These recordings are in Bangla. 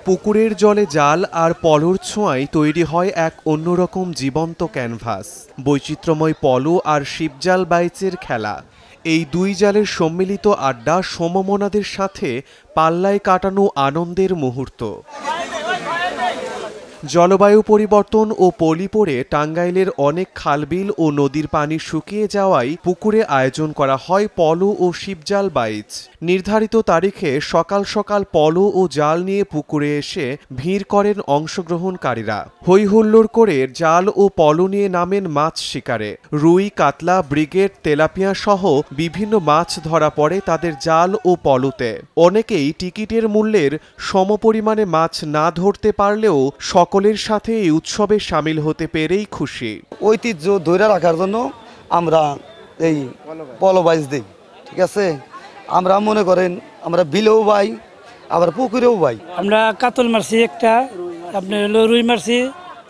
পুকুরের জলে জাল আর পলোর ছোঁয়ায় তৈরি হয় এক অন্যরকম জীবন্ত ক্যানভাস। বৈচিত্র্যময় পলো আর শিপজাল বাইচের খেলা, এই দুই জালের সম্মিলিত আড্ডা সমমনাদের সাথে পাল্লায় কাটানো আনন্দের মুহূর্ত। জলবায়ু পরিবর্তন ও পলি পড়ে টাঙ্গাইলের অনেক খালবিল ও নদীর পানি শুকিয়ে যাওয়ায় পুকুরে আয়োজন করা হয় পলো ও শিপজাল বাইচ। নির্ধারিত তারিখে সকাল সকাল পলো ও জাল নিয়ে পুকুরে এসে ভিড় করেন অংশগ্রহণকারীরা। হৈ হুল্লোড় করে জাল ও পলো নিয়ে নামেন মাছ শিকারে। রুই, কাতলা, ব্রিগেড, তেলাপিয়া সহ বিভিন্ন মাছ ধরা পড়ে তাদের জাল ও পলোতে। অনেকেই টিকিটের মূল্যের সমপরিমাণে মাছ না ধরতে পারলেও সকলের সাথে এই উৎসবে সামিল হতে পেরেই খুশি। ঐতিহ্য ধরে রাখার জন্য আমরা এই পলো বাইচ দিই, ঠিক আছে। আমরা মনে করেন আমরা বিলেও বাই, আবার পুকুরেও বাই। আমরা কাতল মারছি একটা, আপনার হলো রুই মারছি,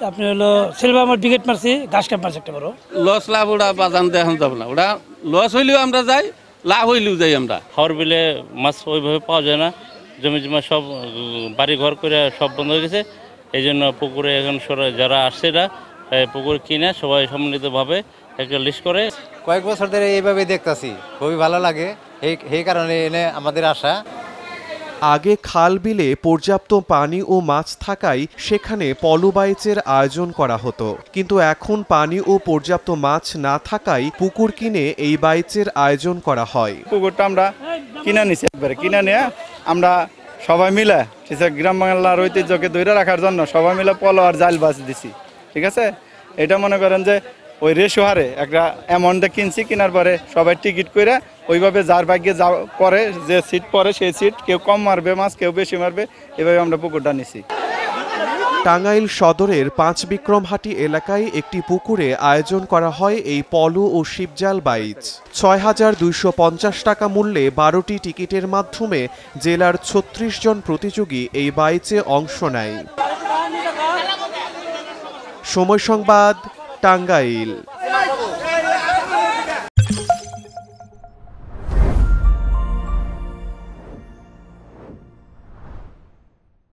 আপনার হলো সিলভার মাছ, ব্রিগেড মারছি, ঘাস কাপ মাছ একটা বড়। লস লাভ ওটা বাজান দেখান যাব না, ওটা লস হইলেও আমরা যাই, লাভ হইলেও যাই। আমরা হাওর বিলে মাছ ওইভাবে পাওয়া যায় না, জমি জমা সব বাড়ি ঘর করে সব বন্ধ হয়ে গেছে। এই জন্য পুকুরে এখন যারা আসছে এরা পুকুর কিনে সবাই সম্মিলিতভাবে একটা লিস্ট করে। কয়েক বছর ধরে এইভাবে দেখতেছি, খুবই ভালো লাগে, এই কারণে এনে আমাদের আশা। আগে খাল বিলে পর্যাপ্ত পানি ও মাছ থাকায় সেখানে পলো বাইচের আয়োজন করা হতো, কিন্তু এখন পানি ও পর্যাপ্ত মাছ না থাকায় পুকুর কিনে এই বাইচের আয়োজন করা হয়। পুকুরটা আমরা কিনে নিছি, একবারে কিনে নিয়ে আমরা সবাই মিলে গ্রাম বাংলার ঐতিহ্যকে ধরে রাখার জন্য সবাই মিলে পলো আর জাল বাছ দিছি, ঠিক আছে। এটা মনে করেন যে ওই রেশো হারে একটা অ্যামাউন্টে কিনছি, কেনার পরে সবাই টিকিট করে ওইভাবে যার ভাগ্যে যা পরে যে সিট পরে সেই সিট, কেউ কম মারবে মাছ, কেউ বেশি মারবে, এভাবে আমরা পুকুরটা নিছি। টাঙ্গাইল সদরের পাঁচবিক্রমহাটি এলাকায় একটি পুকুরে আয়োজন করা হয় এই পলো ও শিপজাল বাইচ। ৬,২৫০ টাকা মূল্যে ১২টি টিকিটের মাধ্যমে জেলার ৩৬ জন প্রতিযোগী এই বাইচে অংশ নেয়। সময় সংবাদ, টাঙ্গাইল।